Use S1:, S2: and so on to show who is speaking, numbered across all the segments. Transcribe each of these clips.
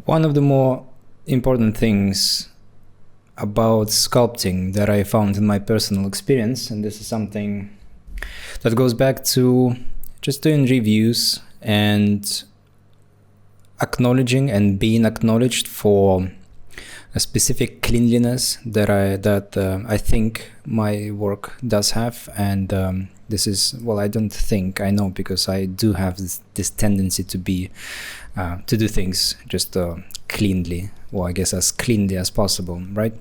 S1: One of the more important things about sculpting that I found in my personal experience, and this is something that goes back to just doing reviews and acknowledging and being acknowledged for a specific cleanliness that I think my work does have. And this is, well, I don't think, I know, because I do have this tendency to be to do things just cleanly, or I guess as cleanly as possible, right?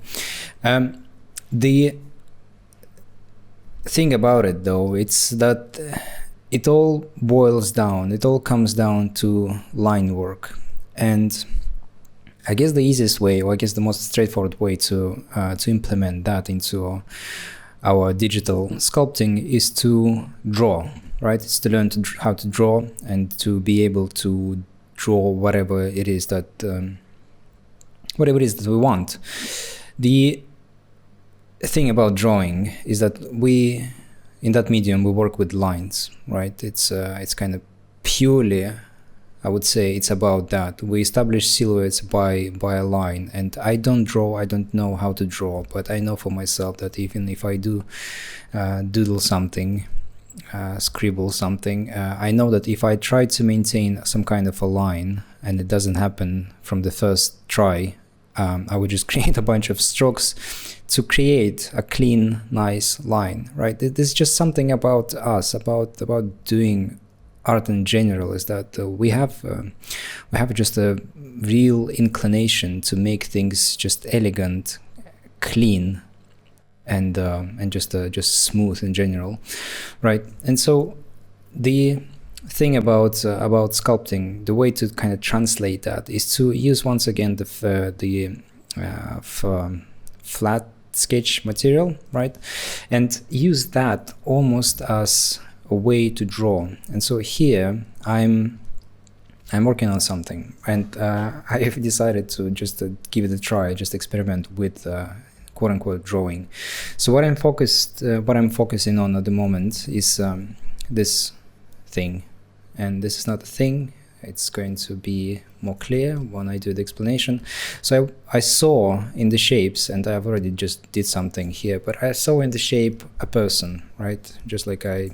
S1: The thing about it, though, it's that it all boils down, it all comes down to line work. And I guess the easiest way, or I guess the most straightforward way to implement that into our digital sculpting is to draw, right? It's to learn how to draw and to be able to draw whatever it is that we want. The thing about drawing is that in that medium we work with lines, right? It's kind of purely, I would say, it's about that. We establish silhouettes by a line, and I don't know how to draw, but I know for myself that even if I do doodle something, scribble something, I know that if I try to maintain some kind of a line and it doesn't happen from the first try, I would just create a bunch of strokes to create a clean, nice line, right? This is just something about us, about doing art in general, is that we have just a real inclination to make things just elegant, clean, and just smooth in general, right? And so the thing about sculpting, the way to kind of translate that is to use once again the flat sketch material, right? And use that almost as a way to draw. And so here I'm working on something, and I have decided to just give it a try, just experiment with quote-unquote drawing. So what I'm focusing on at the moment is this thing, and this is not a thing. It's going to be more clear when I do the explanation. So I saw in the shapes, and I've already just did something here, but I saw in the shape a person, right? Just like I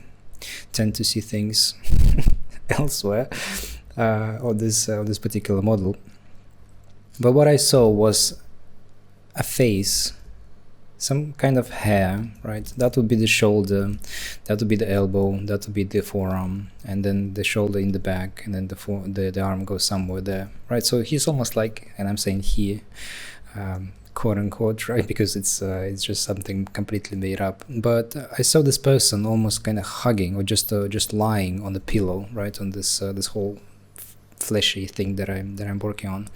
S1: tend to see things elsewhere on this particular model. But what I saw was a face, some kind of hair, right? That would be the shoulder, that would be the elbow, that would be the forearm, and then the shoulder in the back, and then the arm goes somewhere there, right? So he's almost like, and I'm saying here, quote unquote, right? Because it's just something completely made up. But I saw this person almost kind of hugging, or just lying on the pillow, right? On this whole fleshy thing that I'm working on.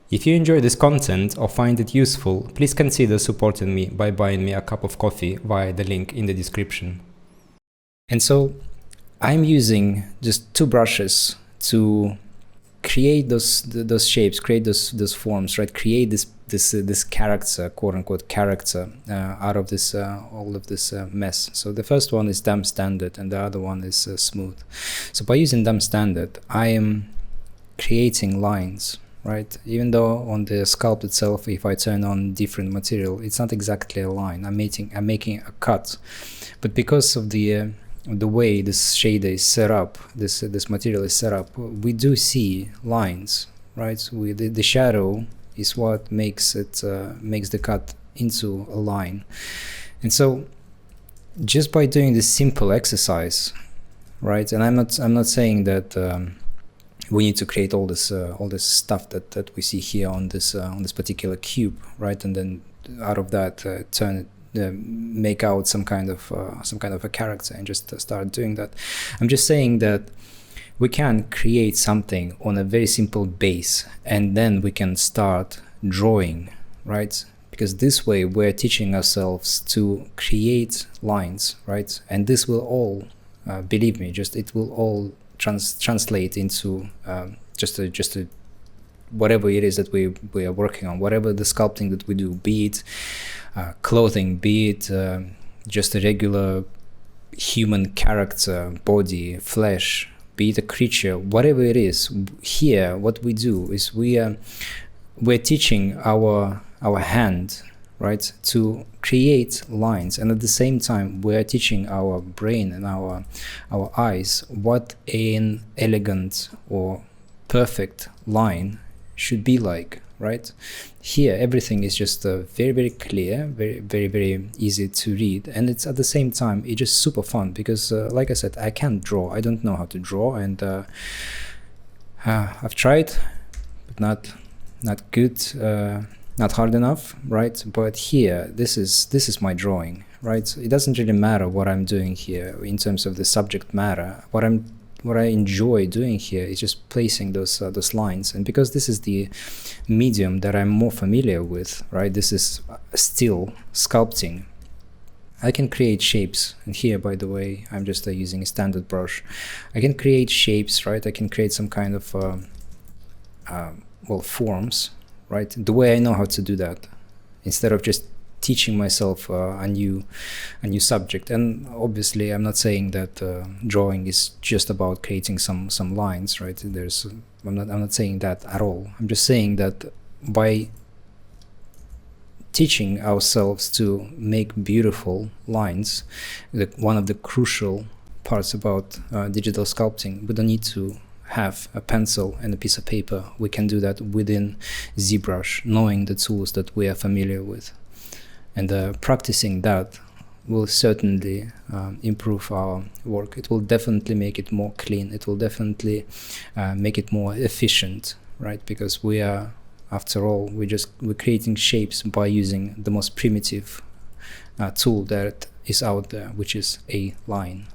S1: If you enjoy this content or find it useful, please consider supporting me by buying me a cup of coffee via the link in the description. And so I'm using just two brushes to create those shapes, create those forms, right? Create this character, quote unquote character, out of this all of this mess. So the first one is damp standard, and the other one is smooth. So by using damp standard, I am creating lines, right? Even though on the sculpt itself, if I turn on different material, it's not exactly a line. I'm making a cut, but because of the way this shader is set up, this material is set up, we do see lines, right? The shadow is what makes the cut into a line. And so just by doing this simple exercise, right? And I'm not saying that we need to create all this stuff that we see here on this particular cube, right? And then out of that make out some kind of a character and just start doing that. I'm just saying that we can create something on a very simple base, and then we can start drawing, right? Because this way we're teaching ourselves to create lines, right? And this will all, believe me, it will all translate into just a whatever it is that we are working on, whatever the sculpting that we do, be it clothing, be it just a regular human character, body, flesh, be it a creature, whatever it is. Here, what we do is we're teaching our hand, right, to create lines, and at the same time we're teaching our brain and our eyes what an elegant or perfect line should be like, right? Here everything is just very, very clear, very, very, very easy to read, and it's at the same time it's just super fun because like I said, I can't draw. I don't know how to draw, and I've tried, but not good, not hard enough, right? But here, this is my drawing, right? So it doesn't really matter what I'm doing here in terms of the subject matter. What I enjoy doing here is just placing those lines, and because this is the medium that I'm more familiar with, right? This is still sculpting. I can create shapes, and here, by the way, I'm just using a standard brush. I can create shapes, right? I can create some kind of well, forms, right? The way I know how to do that, instead of just teaching myself a new subject. And obviously I'm not saying that drawing is just about creating some lines, right? I'm not saying that at all. I'm just saying that by teaching ourselves to make beautiful lines, one of the crucial parts about digital sculpting, we don't need to have a pencil and a piece of paper. We can do that within ZBrush, knowing the tools that we are familiar with. And practicing that will certainly improve our work. It will definitely make it more clean. It will definitely make it more efficient, right? Because we are, after all, we're creating shapes by using the most primitive tool that is out there, which is a line.